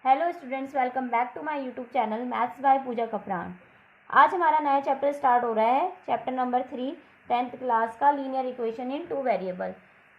Hello students, welcome back to my YouTube channel maths by Pooja Kapran. आज हमारा नया chapter start हो रहा है, चैप्टर नंबर 3 10th क्लास का, linear equation in two variable.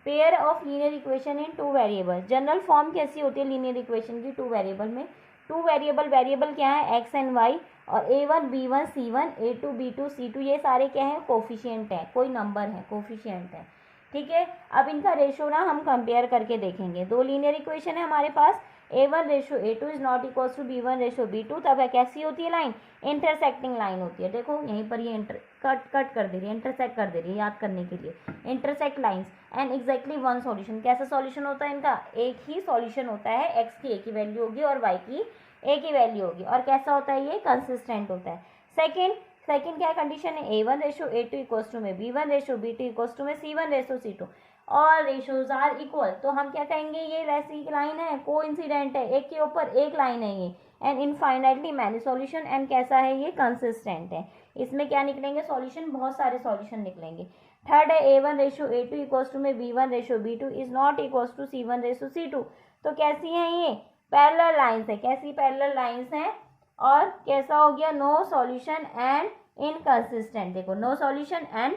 Pair of linear equation in two variable. General form कैसी होती है लीनियर इक्वेशन की टू वेरिएबल में? टू वेरिएबल, वेरिएबल क्या है? एक्स एंड वाई, और a1 b1 c1 a2 b2 c2, ये सारे क्या है? कोफिशिएंट है, कोई नंबर है, कोफिशिएंट है। ठीक है, अब इनका रेशो ना हम कंपेयर करके देखेंगे। दो लीनियर इक्वेशन है हमारे पास, a1 ratio a2 is not equal to b1 ratio b2। तब कैसी होती है लाइन? इंटरसेक्टिंग लाइन होती है। देखो यहीं पर ये कट कर दे रही है, इंटरसेक्ट कर दे रही है, याद करने के लिए। Intersect lines and exactly one solution. कैसा सॉल्यूशन होता है इनका? एक ही सॉल्यूशन होता है, x की एक ही वैल्यू होगी और y की एक ही वैल्यू होगी। और कैसा होता है ये? कंसिस्टेंट होता है। सेकंड क्या कंडीशन है? a1 ratio a2 equals to में b1 ratio b2 equals to में c1 ratio c2, all ratios are equal. तो हम क्या कहेंगे? ये वैसी लाइन है, कोइंसिडेंट है, एक के ऊपर एक लाइन है ये। And infinitely many solution, and कैसा है ये? कंसिस्टेंट है। इसमें क्या निकलेंगे सॉल्यूशन? बहुत सारे सॉल्यूशन निकलेंगे। थर्ड है a1 ratio a2 equals to में b1 ratio b2 is not equals to c1 ratio c2। तो कैसी है ये? पैरेलल लाइंस है। कैसी पैरेलल लाइंस है? और कैसा हो गया? No solution and inconsistent. देखो नो सॉल्यूशन एंड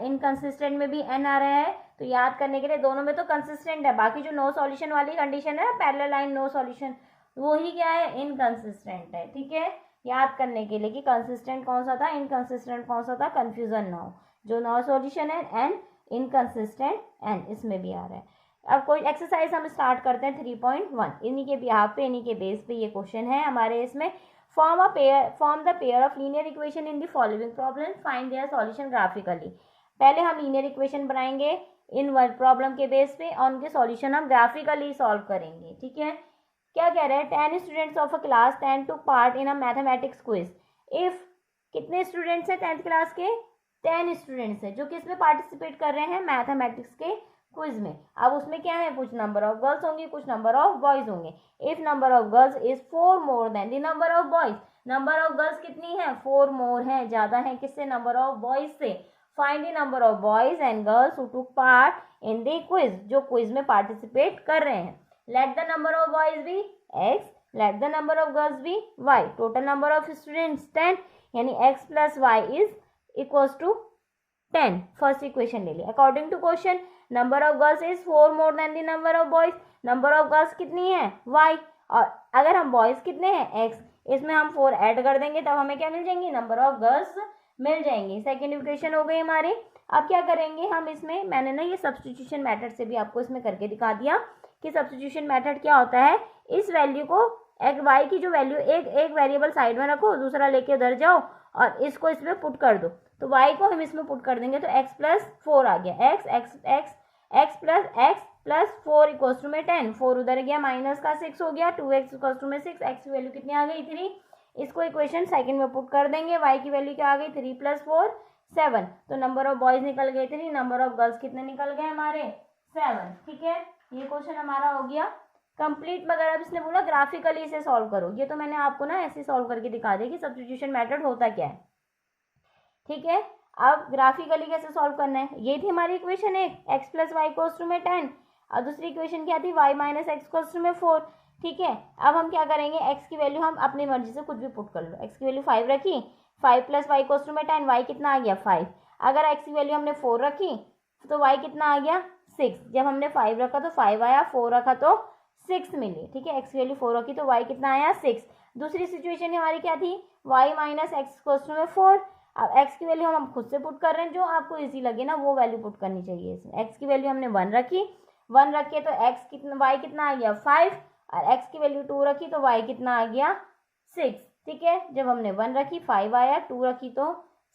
इनकंसिस्टेंट में भी एन आ रहा है, तो याद करने के लिए दोनों में तो कंसिस्टेंट है। बाकी जो नो सॉल्यूशन वाली कंडीशन है, पैरेलल लाइन नो सॉल्यूशन, वो ही क्या है? इनकंसिस्टेंट है। ठीक है, याद करने के लिए कि कंसिस्टेंट कौन सा था, इनकंसिस्टेंट कौन सा था, कंफ्यूजन ना हो। जो नो सॉल्यूशन है एंड इनकंसिस्टेंट एंड इसमें भी आ रहा है। अब कोई एक्सरसाइज हम स्टार्ट करते हैं 3.1। इन्हीं के बिहाफ पे, इन्हीं के बेस पे ये क्वेश्चन है हमारे। इसमें form the pair of linear equation in the following problem, find their solution graphically. पहले हम लीनियर इक्वेशन बनाएंगे इन वर्ड प्रॉब्लम के बेस पे, और उनके सॉल्यूशन हम ग्राफिकली सॉल्व करेंगे। ठीक है, क्या कह रहे हैं? 10 students of a class 10 took part in a mathematics quiz. If कितने स्टूडेंट्स हैं 10th क्लास के? 10 स्टूडेंट्स हैं जो किस में पार्टिसिपेट कर रहे हैं? मैथमेटिक्स के क्विज में। अब उसमें क्या है? कुछ नंबर ऑफ गर्ल्स होंगी, कुछ नंबर ऑफ बॉयज होंगे। If number of girls is 4 more than the number of boys, number of girls कितनी है? 4 मोर है, ज्यादा है किससे? नंबर ऑफ बॉयज से। Find the number of boys and girls who took part in the quiz, जो quiz में participate कर रहे हैं। Let the number of boys be x, let the number of girls be y। Total number of students 10, यानी x plus y is equals to 10। First equation ले ली। According to question, number of girls is 4 more than the number of boys. Number of girls कितनी है? y, और अगर हम boys कितने हैं? x। इसमें हम 4 ऐड कर देंगे, तब हमें क्या मिल जाएंगी? नंबर ऑफ गर्ल्स मिल जाएंगी। सेकेंड इक्वेशन हो गई हमारी। अब क्या करेंगे हम इसमें? मैंने ना ये सब्स्टिट्यूशन मेथड से भी आपको इसमें करके दिखा दिया कि सब्स्टिट्यूशन मेथड क्या होता है। इस वैल्यू को, एक y की जो वैल्यू, एक वेरिएबल साइड में रखो, दूसरा लेके उधर जाओ और इसको इसमें पुट कर दो। तो y को हम इसमें पुट कर देंगे तो x प्लस 4 आ गया। x प्लस 4 इक्वल्स टू में 10। 4 उधर गया, माइनस का 6 हो गया। 2x इक्वल्स टू में 6, x की वैल्यू कितनी आ गई? 3। इसको इक्वेशन सेकंड में पुट कर देंगे। y की वैल्यू क्या आ गई? 3 प्लस 4 7। तो नंबर ऑफ बॉयज निकल गए 3, नंबर ऑफ गर्ल्स कितने निकल गए हमारे? 7। ठीक है, ये क्वेश्चन हमारा हो गया कंप्लीट। मगर अब इसने बोला ग्राफिकली इसे सॉल्व करो। ये तो मैंने आपको ना ऐसे सॉल्व करके दिखा दिया कि सब्स्टिट्यूशन मेथड होता क्या है। ठीक है, अब ग्राफिकली कैसे सॉल्व करना है? ये थी हमारी इक्वेशन एक, x plus y equals to में 10। और दूसरी इक्वेशन क्या थी? y minus x equals to में 4। ठीक है, अब हम क्या करेंगे? x की वैल्यू हम अपनी मर्जी से कुछ भी पुट कर लो। x की वैल्यू 5 रखी, 5 प्लस वाई इक्वल्स टू में 10, y कितना आ गया? 5। अगर x की वैल्यू हमने 4 रखी तो y कितना आ गया? 6। जब हमने 5 रखा तो 5 आया, 4 रखा तो 6 मिली। ठीक है, x की वैल्यू 4 रखी तो y कितना आया? 6। दूसरी सिचुएशन हमारी क्या थी? y minus x equals to में 4। अब x की वैल्यू हम खुद से पुट कर रहे हैं, जो आपको इजी लगे ना वो वैल्यू पुट करनी चाहिए इसमें। x की वैल्यू हमने 1 रखी, 1 रखे तो x कितना, y कितना आ गया? 5। और x की वैल्यू 2 रखी तो y कितना आ गया? 6। ठीक है, जब हमने 1 रखी 5 आया, 2 रखी तो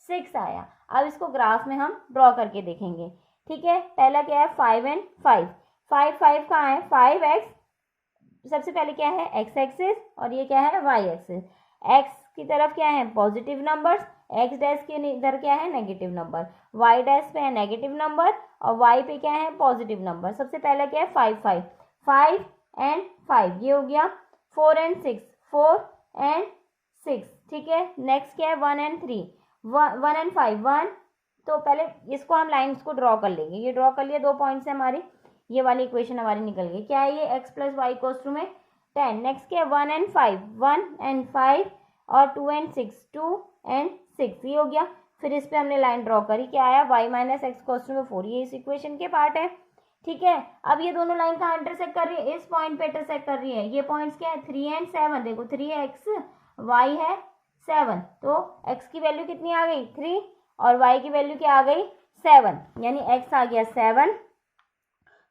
6 आया। अब इसको ग्राफ में हम ड्रॉ करके देखेंगे। ठीक है, पहला क्या है? 5 एंड 5। 5 कहाँ है? 5x सबसे पहले क्या है? x एक्सिस, और ये क्या है? y axis. x की तरफ क्या है? पॉजिटिव नंबर्स, x डैश के इधर क्या है? Negative number. y डैश पे है नेगेटिव नंबर और y पे क्या है? Positive number. सबसे पहले क्या है? 5 एंड 5, ये हो गया। 4 एंड 6, 4 एंड 6। ठीक है, नेक्स्ट क्या है? 1 एंड 3, 1 एंड 5, 1। तो पहले इसको हम लाइन्स को ड्रॉ कर लेंगे। ये ड्रॉ कर लिया, 2 पॉइंट्स है हमारी। ये वाली इक्वेशन हमारी निकल गई। क्या है ये? x plus y equals to में 10। नेक्स्ट क्या है 1 एंड 5, 1 एंड 5 और 2 एंड 6, 2 एंड 6, ये हो गया। फिर इस पे हमने लाइन ड्रॉ करी, क्या आया y माइनस एक्स कोस में 4, ये इस इक्वेशन के पार्ट है। ठीक है, अब ये दोनों लाइन कहाँ इंटरसेक्ट कर रही है, इस पॉइंट पे इंटरसेक्ट कर रही है। ये पॉइंट्स क्या है 3 एंड 7, देखो 3 है x, y है 7, तो x की वैल्यू कितनी आ गई 3 और y की वैल्यू क्या आ गई 7, यानी x आ गया 7,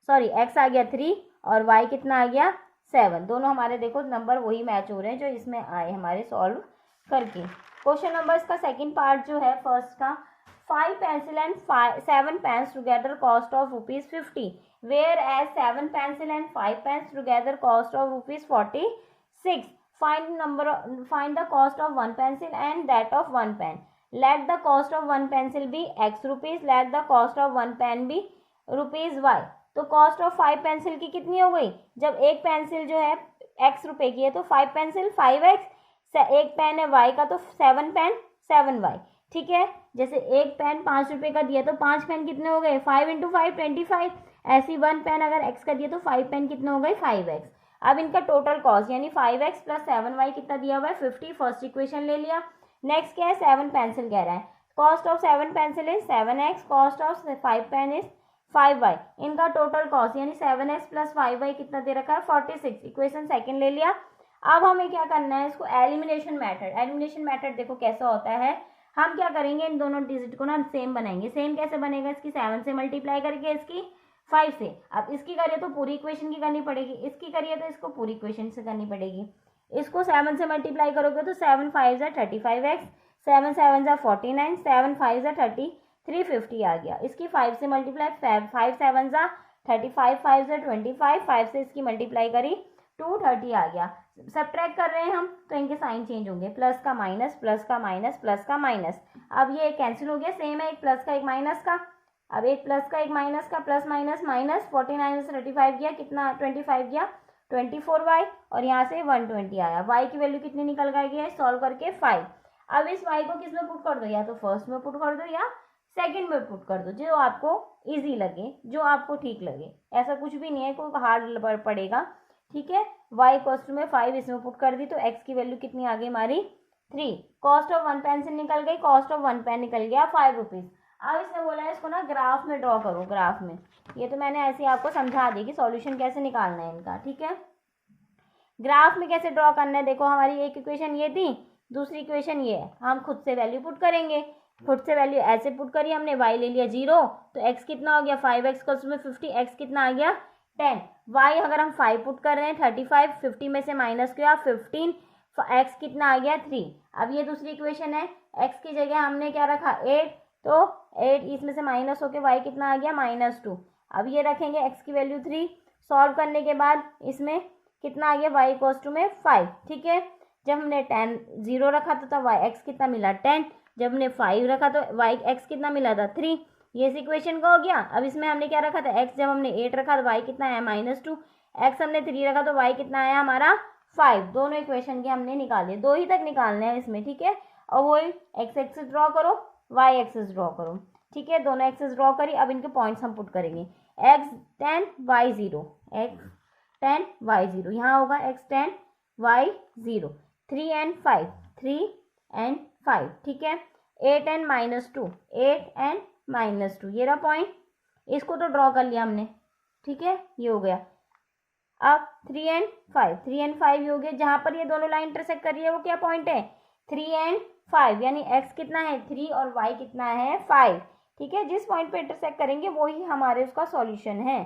सॉरी x आ गया 3 और y कितना आ गया 7। दोनों हमारे देखो नंबर वही मैच हो रहे हैं जो इसमें आए हमारे सॉल्व करके। क्वेश्चन नंबर इसका सेकंड पार्ट जो है फर्स्ट का, 5 pencil and 7 pens together cost of ₹50, whereas 7 pencil and 5 pens together cost of ₹46. Find the cost of 1 pencil and that of 1 pen. Let the cost of 1 pencil be x rupees. Let the cost of 1 pen be rupees y. तो cost of 5 pencil की कितनी हो गई, जब एक pencil जो है x रुपए की है तो 5 पेंसिल 5x, एक पेन है y का तो 7 पेन 7y। ठीक है, जैसे एक पेन 5 रुपए का दिया तो 5 पेन कितने हो गए 5 × 5 25। ऐसी 1 पेन अगर x का दिया तो 5 पेन कितने हो गए 5x। अब इनका टोटल कॉस्ट यानी 5x प्लस 7y कितना दिया हुआ है 50, फर्स्ट इक्वेशन ले लिया। नेक्स्ट क्या है 7 पेंसिल कह रहा है, cost of 7 pencil is 7x, cost of 5 pen is 5y। इनका टोटल कॉस्ट यानी 7x प्लस 5y कितना दे रखा है 46, इक्वेशन सेकंड ले लिया। अब हमें क्या करना है इसको एलिमिनेशन मेथड। एलिमिनेशन मेथड देखो कैसा होता है, हम क्या करेंगे इन दोनों डिजिट को ना सेम बनाएंगे। सेम कैसे बनेगा, इसकी 7 से मल्टीप्लाई करके इसकी 5 से। अब इसकी करिए तो पूरी इक्वेशन की करनी पड़ेगी, इसकी करिए तो इसको पूरी इक्वेशन से करनी पड़ेगी। इसको 7 से मल्टीप्लाई करोगे तो 7 5 = 35x, 7 7 = 49, 7 5 = 30, 350 आ गया। इसकी 5 से मल्टीप्लाई 5 7 = 35, 5 = 25, 5 से इसकी मल्टीप्लाई करी 230 आ गया। सब्ट्रैक्ट कर रहे हैं हम तो इनके साइन चेंज होंगे, प्लस का माइनस, प्लस का माइनस, प्लस का माइनस। अब ये कैंसिल हो गया, सेम है एक प्लस का एक माइनस का। अब एक प्लस का एक माइनस का, प्लस माइनस माइनस, 49 से 35 गया, कितना 25 गया 24y और यहाँ से 120 आया। y की वैल्यू कितनी निकल गई सॉल्व करके 5। अब इस y को किस में पुट कर दो, या तो फर्स्ट में पुट कर दो या सेकंड में पुट कर दो, जो आपको इजी लगे, जो आपको ठीक लगे। ऐसा कुछ भी नहीं है कोई हार्ड पड़ेगा। ठीक है, y कॉस्ट में 5 इसमें पुट कर दी तो x की वैल्यू कितनी आ गई हमारी 3। कॉस्ट ऑफ 1 पेंसिल निकल गई, कॉस्ट ऑफ 1 पेन निकल गया 5 रुपीज। अब इसने बोला है इसको ना ग्राफ में ड्रॉ करो। ग्राफ में ये तो मैंने ऐसे आपको समझा दी कि सॉल्यूशन कैसे निकालना है इनका। ठीक है, ग्राफ में कैसे ड्रॉ करना है, देखो हमारी एक इक्वेशन ये थी, दूसरी इक्वेशन ये है। हम खुद से वैल्यू पुट करेंगे, खुद से वैल्यू ऐसे पुट करी हमने, y ले लिया 0 तो x कितना हो गया 5x को उसमें 50, x कितना आ गया 10। y अगर हम 5 पुट कर रहे हैं 35, 50 में से माइनस किया 15, x कितना आ गया 3। अब ये दूसरी इक्वेशन है, x की जगह हमने क्या रखा 8, तो 8 इसमें से माइनस होके y कितना आ गया -2। अब ये रखेंगे x की वैल्यू 3, सॉल्व करने के बाद इसमें कितना आ गया y इक्वल्स में 5। ठीक है, जब हमने 0 रखा तो तब x कितना मिला 10, जब हमने 5 रखा तो x कितना मिला था 3। ये इस इक्वेशन का हो गया। अब इसमें हमने क्या रखा था x, जब हमने 8 रखा तो y कितना आया -2, x हमने 3 रखा तो y कितना आया हमारा 5। दोनों इक्वेशन के हमने निकाले, 2 ही तक निकालने हैं इसमें। ठीक है, और वही x एक्सिस ड्रॉ करो, y एक्सिस ड्रॉ करो। ठीक है, दोनों एक्सिस ड्रॉ करी। अब इनके पॉइंट्स हम पुट करेंगे, x 10 y 0, x 10 y 0, यहाँ होगा x 10 y 0, 3 and 5, 3 and 5। ठीक है, 8 and -2, 8 and -2, ये रहा पॉइंट, इसको तो ड्रॉ कर लिया हमने। ठीक है, ये हो गया। अब 3 and 5, 3 and 5 ये हो गया। जहाँ पर ये दोनों लाइन इंटरसेक्ट कर रही है वो क्या पॉइंट है 3 and 5, यानी x कितना है 3 और y कितना है 5। ठीक है, जिस पॉइंट पे इंटरसेक्ट करेंगे वही हमारे उसका सॉल्यूशन है।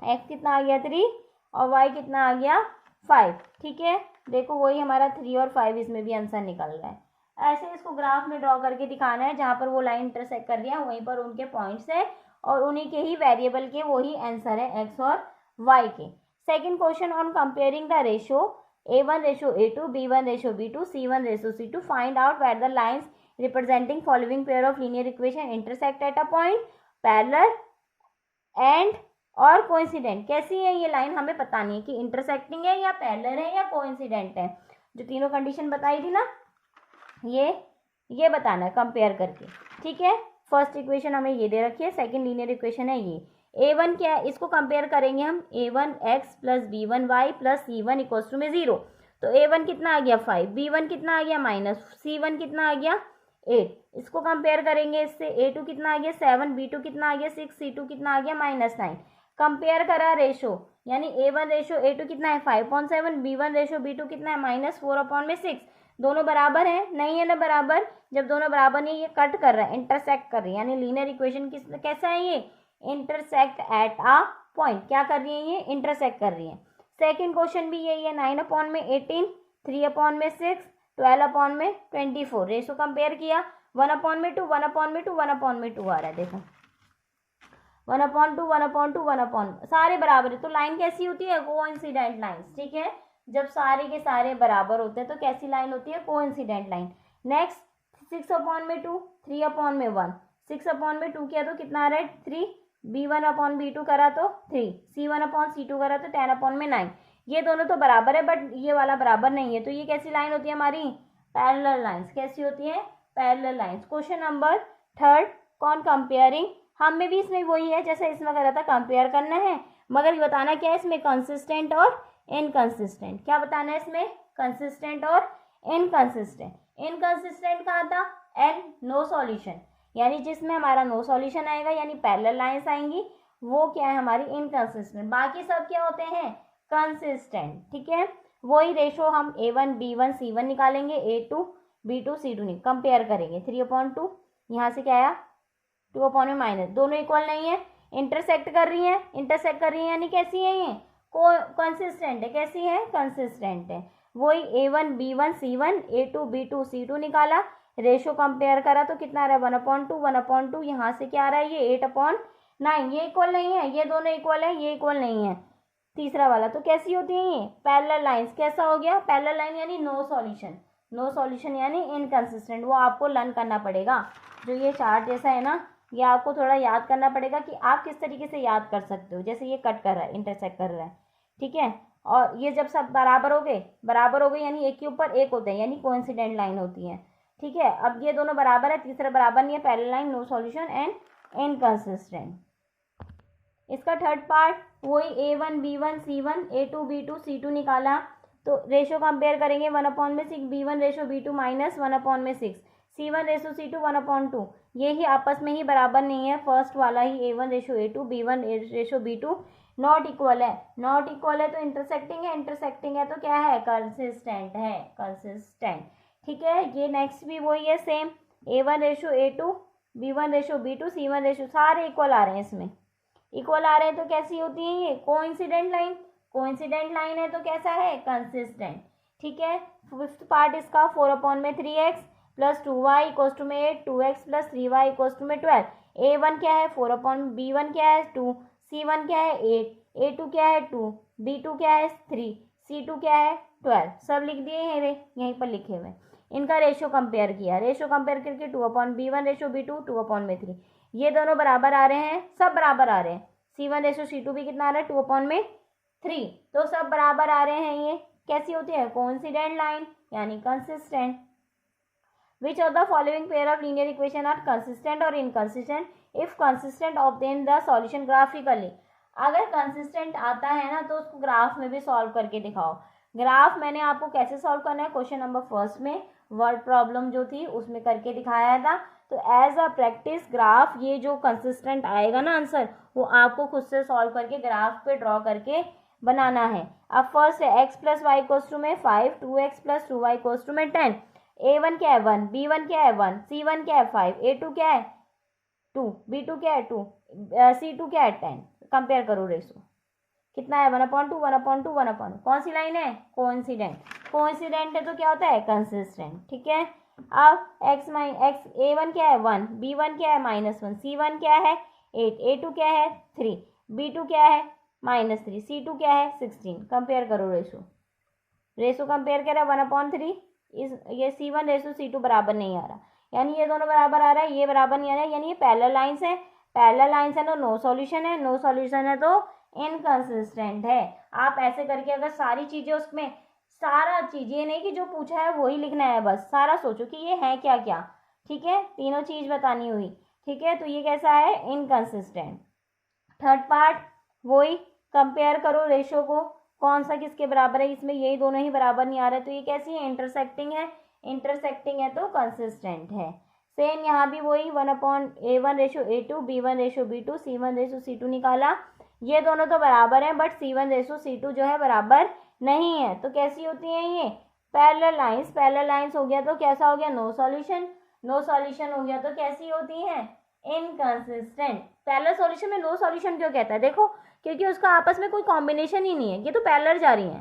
x कितना आ गया 3 और y कितना आ गया 5। ठीक है, देखो वही हमारा 3 और 5 इसमें भी आंसर निकल रहा है। ऐसे इसको ग्राफ में ड्रॉ करके दिखाना है, जहाँ पर वो लाइन इंटरसेक्ट कर रही है वहीं पर उनके पॉइंट्स है और उन्हीं के ही वेरिएबल के वही आंसर है x और y के। Second question on comparing the ratio A1:A2, B1:B2, C1:C2, find out where the lines representing following pair of linear equation intersect at a point, parallel and और कोइंसिडेंट। कैसी है ये line, हमें बतानी है कि इंटरसेक्टिंग है या पैरेलल है या कोइंसिडेंट है। जो तीनों कंडीशन बताई थी ना, ये बताना है कंपेयर करके। ठीक है, फर्स्ट इक्वेशन हमें ये दे रखी है, सेकंड लीनियर इक्वेशन है ये A1 क्या है, इसको कंपेयर करेंगे हम, A1x plus B1y plus C1 equals to में 0। तो A1 कितना आ गया 5, B1 कितना आ गया माइनस, C1 कितना आ गया 8। इसको कंपेयर करेंगे इससे, A2 कितना आ गया 7, B2 कितना आ गया 6, C2 कितना आ गया -9। कंपेयर करा रेशो, यानी A1 रेशो A2 कितना है 5/7, B1 रेशो B2 कितना है -4/6। दोनों बराबर है, नहीं है ना बराबर। जब दोनों बराबर नहीं, ये कट कर रहा है, इंटरसेक्ट कर रही है, यानी लीनियर इक्वेशन कैसा है ये, इंटरसेक्ट एट अ पॉइंट। क्या कर रही है ये, इंटरसेक्ट कर रही है। सेकंड क्वेश्चन भी यही है, 9/18, 3/6, 12/24। रेशो कंपेयर किया, 1/2, 1/2, 1/2 आ रहा है, देखो 1/2, 1/2, 1/, सारे बराबर है। तो लाइन कैसी होती है, कोइंसिडेंट लाइन। ठीक है, जब सारे के सारे बराबर होते हैं तो कैसी लाइन होती है, कोइंसिडेंट लाइन। नेक्स्ट 6/2, 3/1, 6/2 किया तो कितना आ रहा है 3, B1/B2 करा तो 3, C1/C2 करा तो 10/9। ये दोनों तो बराबर है, बट ये वाला बराबर नहीं है, तो ये कैसी लाइन होती है हमारी, पैरेलल लाइंस। कैसी होती है, पैरेलल लाइंस। क्वेश्चन नंबर 3, कौन कंपेयरिंग, हमें भी इसमें वही है जैसे इसमें करा था, कंपेयर करना है, मगर ये बताना क्या है इसमें, कंसिस्टेंट और इनकंसिस्टेंट। क्या बताना है इसमें, कंसिस्टेंट और इनकंसिस्टेंट। इनकंसिस्टेंट कहाँ था, एंड नो सॉल्यूशन, यानी जिसमें हमारा नो सॉल्यूशन आएगा, यानी पैरेलल लाइंस आएंगी, वो क्या है हमारी इनकंसिस्टेंट। बाकी सब क्या होते हैं, कंसिस्टेंट। ठीक है, वही रेशो हम A1 B1 C1 निकालेंगे, A2 B2 C2 कंपेयर करेंगे। 3/2 यहाँ से क्या आया 2/, दोनों इक्वल नहीं है, इंटरसेक्ट कर रही है, इंटरसेक्ट कर रही है, यानी कैसी है ये, कंसिस्टेंट है। कैसी है, कंसिस्टेंट है। वही A1 B1 C1, A2 B2 C2 निकाला, रेशो कंपेयर करा तो कितना आ रहा है 1/2, 1/2, यहाँ से क्या आ रहा है ये 8/9। ये इक्वल नहीं है, ये दोनों इक्वल है, ये इक्वल नहीं है। तीसरा वाला तो कैसी होती है ये, पैरेलल लाइंस। कैसा हो गया, पैरेलल लाइन यानी नो सॉल्यूशन, नो सॉल्यूशन यानी इनकंसिस्टेंट। वो आपको लर्न करना पड़ेगा, जो ये चार्ट जैसा है ना, ये आपको थोड़ा याद करना पड़ेगा कि आप किस तरीके से याद कर सकते हो। जैसे ये कट कर रहा है, इंटरसेक्ट कर रहा है, ठीक है, और ये जब सब बराबर हो गए यानी एक के ऊपर एक होते हैं, यानी कोइंसिडेंट लाइन होती है। ठीक है, अब ये दोनों बराबर है, तीसरा बराबर नहीं है, parallel line, no solution and inconsistent. इसका थर्ड पार्ट वही A1 B1 C1 A2 B2 C2 निकाला, तो रेशो कंपेयर करेंगे 1/6, B1 ratio B2 -1/6, C1 ratio C2 1/2। ये ही आपस में ही बराबर नहीं है, फर्स्ट वाला ही A1 ratio A2 B1 ratio B2 not equal है। नॉट इक्वल है तो इंटरसेक्टिंग है, इंटरसेक्टिंग है तो क्या है, कंसिस्टेंट है, कंसिस्टेंट। ठीक है, ये नेक्स्ट भी वही है same, A1 ratio A2 B1 ratio B2 C1 ratio, सारे इक्वल आ रहे हैं, इसमें इक्वल आ रहे हैं, तो कैसी होती है ये, कोइंसिडेंट लाइन। कोइंसिडेंट लाइन है तो कैसा है, कंसिस्टेंट। ठीक है, फिफ्थ पार्ट इसका 4/3x plus 2y equals to में 8, 2x plus 3y equals to में 12। A1 क्या है 4/B1 क्या है 2, C1 क्या है 8, A2 क्या है 2, B2 क्या है 3, C2 क्या है 12। सब लिख दिए हैं रे, यहीं पर लिखे हुए। इनका रेशो कंपेयर किया, रेशो कंपेयर करके 2/B1 रेशो B2 2/3। ये दोनों बराबर आ रहे हैं, सब बराबर आ रहे हैं। C1 रेशो C2 भी कितना आ रहा है 2/3, तो सब बराबर आ रहे हैं। ये कैसी होती है, कोइंसिडेंट लाइन यानी consistent. Which of the following pair of linear equation are consistent or inconsistent? If consistent, obtain the solution graphically. अगर कंसिस्टेंट आता है ना तो उसको ग्राफ में भी सॉल्व करके दिखाओ। ग्राफ मैंने आपको कैसे सॉल्व करना है, क्वेश्चन नंबर फर्स्ट में वर्ड प्रॉब्लम जो थी उसमें करके दिखाया था। तो एज अ प्रैक्टिस ग्राफ, ये जो कंसिस्टेंट आएगा ना आंसर, वो आपको खुद से सॉल्व करके ग्राफ पे ड्रॉ करके बनाना है। अब फर्स्ट है x plus y equals to में 5, 2x plus 2y equals to में 10। A1 क्या है 1, B1 क्या है 1, C1 क्या है 5, A2 क्या है 2, B2 क्या है 2, C2 क्या है 10। कंपेयर करो रेशो, कितना है 1/2, 1/2, 1/2। कौन सी लाइन है, कोइंसिडेंट। कोइंसिडेंट है तो क्या होता है, कंसिस्टेंट। ठीक है, अब x A1 क्या है 1, B1 क्या है -1, C1 क्या है 8, A2 क्या है 3, B2 क्या है -3, C2 क्या है 16। कंपेयर करो रेशो, रेशो कंपेयर करा 1/3, ये C1 रेशो C2 बराबर नहीं आ रहा, यानी ये दोनों बराबर आ रहा है, ये बराबर नहीं आ रहा है, यानी ये पैरेलल लाइंस है। पैरेलल लाइंस है तो नो सॉल्यूशन है, नो सॉल्यूशन है तो इनकंसिस्टेंट है। आप ऐसे करके अगर सारी चीजें उसमें, सारा चीज ये नहीं कि जो पूछा है वही लिखना है, बस सारा सोचो कि ये है क्या क्या। ठीक है, तीनों चीज बतानी हुई। ठीक है, तो ये कैसा है, इनकंसिस्टेंट। थर्ड पार्ट वही कंपेयर करो रेशो को, कौन सा किसके बराबर है, इसमें यही दोनों ही बराबर नहीं आ रहा है, तो ये कैसी है, इंटरसेक्टिंग है, इंटरसेक्टिंग है तो कंसिस्टेंट है। सेम यहाँ भी वही 1/A1:A2, B1:B2, C1:C2 निकाला, ये दोनों तो बराबर हैं बट C1:C2 जो है बराबर नहीं है, तो कैसी होती हैं ये, पैरेलल लाइंस। पैरेलल लाइंस हो गया तो कैसा हो गया, नो सॉल्यूशन। नो सॉल्यूशन हो गया तो कैसी होती है, इनकंसिस्टेंट। पैरेलल सॉल्यूशन में नो सॉल्यूशन क्यों कहता है, देखो क्योंकि उसका आपस में कोई कॉम्बिनेशन ही नहीं है, ये तो पैरेलल जा रही है,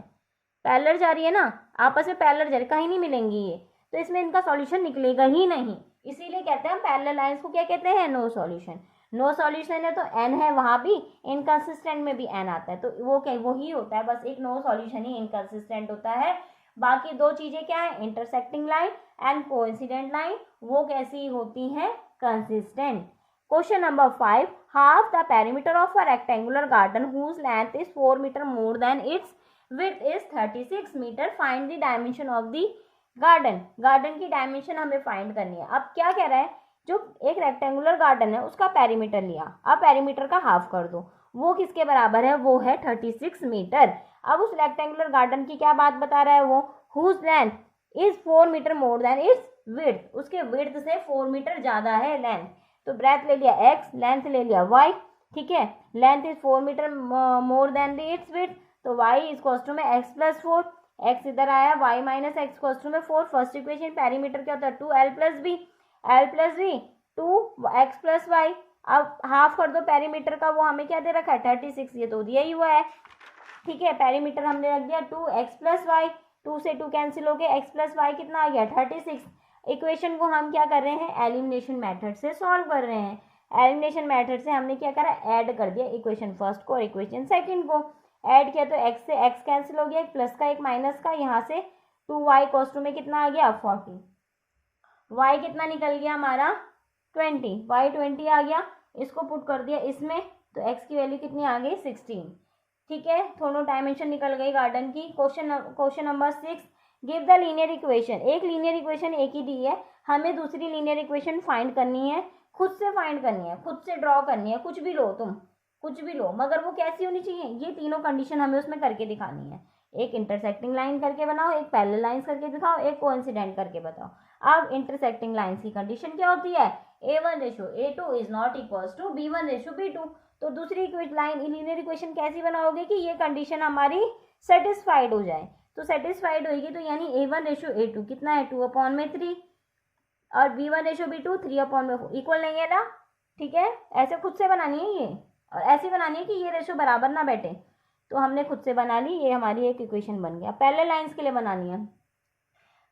पैरेलल जा रही है ना, आपस में पैरेलल जा रही, कहीं नहीं मिलेंगी ये, तो इसमें इनका सॉल्यूशन निकलेगा ही नहीं, इसीलिए कहते हैं पैरेलल लाइंस को क्या कहते हैं, नो सॉल्यूशन। नो सॉल्यूशन है तो एन है वहां भी, इनकंसिस्टेंट में भी एन आता है, तो वो क्या वही होता है, बस एक नो सॉल्यूशन ही इनकंसिस्टेंट होता है। बाकी दो चीजें क्या है, intersecting line and coincident line, वो कैसी होती हैं, consistent. Question number 5, half the perimeter of a rectangular garden whose length is 4 meter more than its width is 36 meter, find the dimension of the garden। Garden की dimension हमें find करनी है। अब क्या कह रहा है, जो एक रेक्टेंगुलर गार्डन है उसका पेरीमीटर लिया, अब पेरीमीटर का हाफ कर दो, वो किसके बराबर है, वो है 36 मीटर। अब उस रेक्टेंगुलर गार्डन की क्या बात बता रहा है वो, whose length is 4 metre more than its width, उसके width से 4 मीटर ज्यादा है लेंथ, तो ब्रेथ ले लिया x, लेंथ ले लिया y, ठीक है, length is 4 metre more than the its width, तो y इज इक्वल टू में x+4, x इधर आया, y minus x equal to में 4। फर्स्ट इक्वेशन पेरीमीटर क्या होता है, 2l+b, l+b 2x+y। अब हाफ कर दो पेरीमीटर का, वो हमें क्या दे रखा है 36, ये तो दिया ही हुआ है, ठीक है, पेरीमीटर हमने रख दिया 2x+y, 2 से 2 कैंसिल हो गए, x+y कितना आ गया 36। इक्वेशन को हम क्या कर रहे हैं, एलिमिनेशन मेथड से सॉल्व कर रहे हैं। एलिमिनेशन मेथड से हमने क्या करा, ऐड कर दिया इक्वेशन फर्स्ट को और इक्वेशन सेकंड को, ऐड किया तो x से x कैंसिल हो गया, एक प्लस का एक माइनस का, यहाँ से 2y कोस टू में कितना आ गया 40, y कितना निकल गया हमारा 20, y 20 आ गया, इसको पुट कर दिया इसमें, तो x की वैल्यू कितनी आ गई 16, ठीक है, दोनों डायमेंशन निकल गई गार्डन की। Question number 6, give the linear equation. एक लीनियर इक्वेशन एक ही दी है, हमें दूसरी लीनियर इक्वेशन फाइंड करनी है, खुद से फाइंड करनी है, खुद से ड्रॉ करनी है, कुछ भी लो तुम, कुछ भी लो, मगर वो कैसी होनी चाहिए, ये तीनों कंडीशन हमें उसमें करके दिखानी है। एक इंटरसेक्टिंग लाइन करके बनाओ, एक पैरेलल लाइंस करके दिखाओ, एक कोइंसिडेंट करके बताओ। अब इंटरसेक्टिंग लाइंस की कंडीशन क्या होती है, A1:A2 is not equal to B1:B2, तो दूसरी लाइन लीनियर इक्वेशन कैसी बनाओगे कि ये कंडीशन हमारी सेटिस्फाइड हो जाए, तो सेटिस्फाइड होगी, तो यानी A1:A2 कितना है 2/3 और B1:B2 3/4 इक्वल नहीं है ना, ठीक है, ऐसे खुद से बनानी है ये, और ऐसी बनानी है कि ये रेशो बराबर ना बैठे, तो हमने खुद से बना ली, ये हमारी एक इक्वेशन बन गया। पैरेलल लाइंस के लिए बनानी है,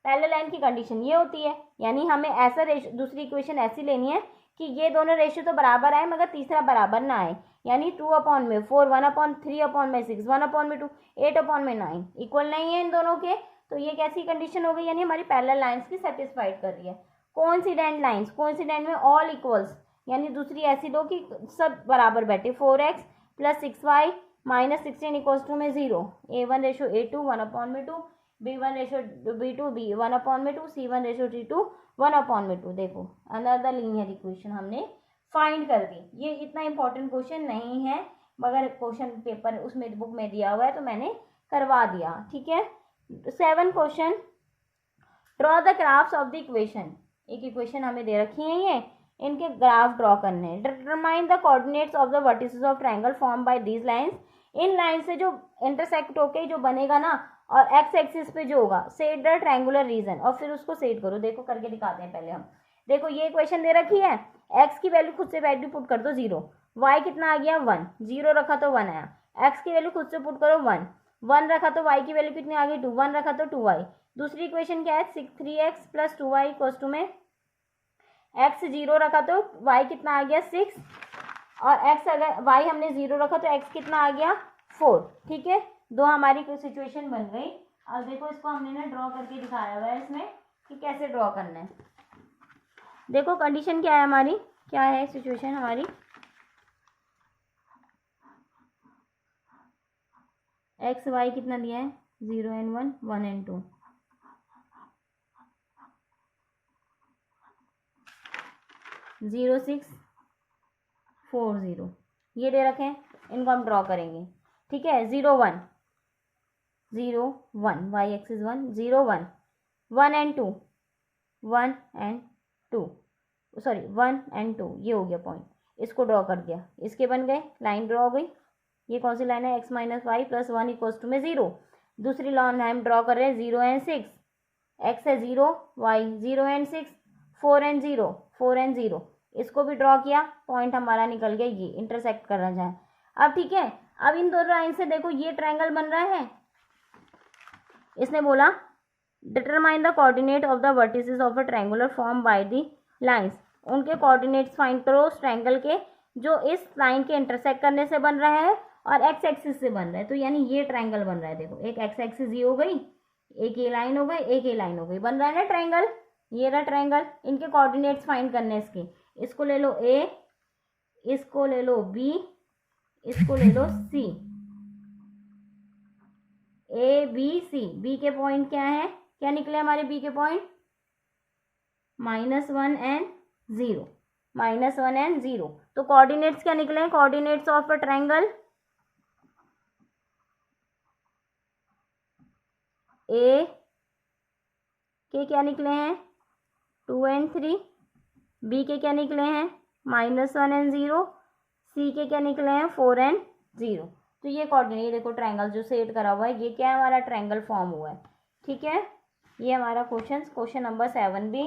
पैरेलल लाइन की कंडीशन ये होती है, यानी हमें ऐसा रेशो, दूसरी इक्वेशन ऐसी लेनी है कि ये दोनों रेशियो तो बराबर आए मगर तीसरा बराबर ना आए, यानी 2/4, 1/3/6, 1/2, 8/9 इक्वल नहीं है इन दोनों के, तो ये कैसी कंडीशन हो गई, यानी हमारी पैरेलल लाइंस की सेटिस्फाइड कर रही है। कोइंसिडेंट लाइंस, कोइंसिडेंट में ऑल इक्वल्स, यानी दूसरी ऐसी दो कि सब बराबर बैठे, 4x + 6y - 16 इक्वल्स टू में 0, A1:A2 1/2, B1:B2 1/2, C1:2 1/2। देखो अनदर लीनियर इक्वेशन हमने फाइंड कर दी। ये इतना इंपॉर्टेंट क्वेश्चन नहीं है मगर क्वेश्चन पेपर उसमें बुक में दिया हुआ है तो मैंने करवा दिया, ठीक है। 7 question, draw the graphs of the equation. एक इक्वेशन हमें दे रखी है, ये इनके ग्राफ ड्रॉ करने हैं। Determine the coordinates of the vertices of triangle form by these lines. In line से जो इंटरसेक्ट होके जो बनेगा ना, और एक्स एक्सिस पे जो होगा, सेट द ट्रायंगुलर रीजन, और फिर उसको सेट करो। देखो करके दिखाते हैं पहले हम। देखो ये इक्वेशन दे रखी है, एक्स की वैल्यू खुद से वैल्यू पुट कर दो 0, वाई कितना आ गया 1, 0 रखा तो 1 आया, एक्स की वैल्यू खुद से पुट करो 1, 1 रखा तो वाई की वैल्यू कितनी आ गई 2, 1 रखा तो 2y। दूसरी इक्वेशन क्या है 3x + 2y इक्वल्स टू में x 0 रखा तो y कितना आ गया 6, और x अगर y हमने 0 रखा तो x कितना आ गया 4, ठीक है। दो हमारी सिचुएशन बन गई। अब देखो इसको हमने ना ड्रॉ करके दिखाया हुआ है इसमें कि कैसे ड्रॉ करना है। देखो कंडीशन क्या है हमारी, क्या है सिचुएशन हमारी, एक्स वाई कितना दिया है 0 and 1, 1 and 2, 0 6 4 0, ये दे रखे हैं, इनको हम ड्रॉ करेंगे। ठीक है, 0 1 0 1, y axis 1 0 1 1 and 2 1 and 2 sorry 1 and 2, ये हो गया पॉइंट, इसको ड्रॉ कर दिया, इसके बन गए, लाइन ड्रॉ हो गई। ये कौन सी लाइन है, x minus y plus 1 equals to में 0। दूसरी लाइन हम ड्रॉ कर रहे हैं 0 एंड 6, x है 0, y 0 एंड 6, 4 एंड 0 4 एंड 0, इसको भी ड्रॉ किया, पॉइंट हमारा निकल गया, ये इंटरसेक्ट करना चाहे। अब ठीक है, अब इन दोनों लाइन से देखो ये ट्रायंगल बन रहा है। इसने बोला determine the coordinate of the vertices of a triangular form by the lines, उनके कोऑर्डिनेट्स फाइंड करो उस ट्रायंगल के जो इस लाइन के इंटरसेक्ट करने से बन रहा है और एक्स एक्सिस से बन रहा है। तो यानी ये ट्रायंगल बन रहा है, देखो एक एक्स एक्सिस ये हो गई, एक ये लाइन हो गई, एक ये लाइन हो गई, बन रहा है ना ट्रायंगल, ये रहा ट्रायंगल। इनके कोऑर्डिनेट्स फाइंड करने इसके, इसको ले लो ए, इसको ले लो बी, इसको ले लो सी, ए बी सी। बी के पॉइंट क्या है, क्या निकले हमारे बी के पॉइंट, -1 एंड 0, -1 एंड 0। तो कोऑर्डिनेट्स क्या निकले, coordinates of a triangle A के क्या निकले हैं 2 एंड 3, बी के क्या निकले हैं -1 एंड 0, सी के क्या निकले हैं 4 एंड 0। तो ये कोऑर्डिनेट देखो ट्रायंगल जो सेट करा हुआ है, ये क्या है हमारा ट्रायंगल फॉर्म हुआ है। ठीक है, ये हमारा क्वेश्चन नंबर 7 भी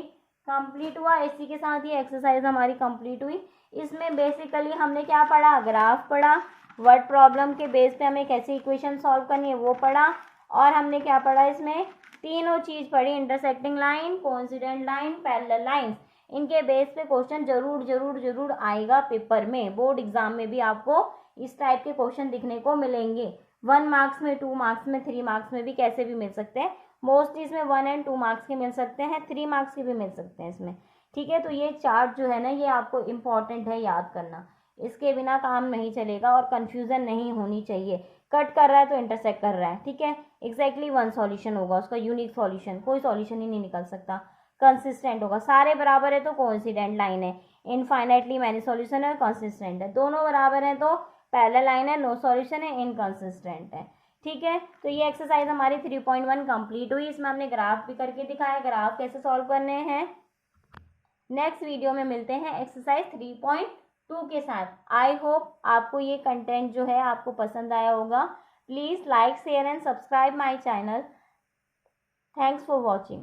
कंप्लीट हुआ। इसी के साथ ये एक्सरसाइज हमारी कंप्लीट हुई। इसमें बेसिकली हमने क्या पढ़ा, ग्राफ पढ़ा, वर्ड प्रॉब्लम के बेस पे हमें कैसे इक्वेशन सॉल्व करनी है वो पढ़ा, और हमने क्या पढ़ा, इसमें तीनों चीज पढ़ी, intersecting line, coincident line, parallel lines. इनके बेस पे क्वेश्चन जरूर जरूर जरूर आएगा पेपर में, बोर्ड एग्जाम में भी आपको इस टाइप के क्वेश्चन दिखने को मिलेंगे। 1 मार्क्स में, 2 मार्क्स में, 3 मार्क्स में भी कैसे भी मिल सकते हैं। मोस्टली इसमें 1 एंड 2 मार्क्स के मिल सकते हैं, 3 मार्क्स के भी मिल सकते हैं इसमें। ठीक है, तो ये चार्ट जो है ना, ये आपको इम्पॉर्टेंट है याद करना, इसके बिना काम नहीं चलेगा और कंफ्यूजन नहीं होनी चाहिए। कट कर रहा है तो इंटरसेक्ट कर रहा है, ठीक है, एग्जैक्टली वन सॉल्यूशन होगा उसका, यूनिक सॉल्यूशन, कोई सॉल्यूशन ही नहीं निकल सकता। कंसिस्टेंट होगा, सारे बराबर है तो कोइंसिडेंट लाइन है, इनफाइनाइटली मैनी सॉल्यूशन है, कंसिस्टेंट है, दोनों बराबर है तो पैरेलल लाइन है, नो सॉल्यूशन है, इनकंसिस्टेंट है। ठीक है, तो ये एक्सरसाइज हमारी 3.1 कंप्लीट हुई। इसमें हमने ग्राफ भी करके दिखाया, ग्राफ कैसे सॉल्व करने हैं। नेक्स्ट वीडियो में मिलते हैं एक्सरसाइज 3.2 के साथ। आई होप आपको ये कंटेंट जो है आपको पसंद आया होगा। Please like, share and subscribe my channel. Thanks for watching.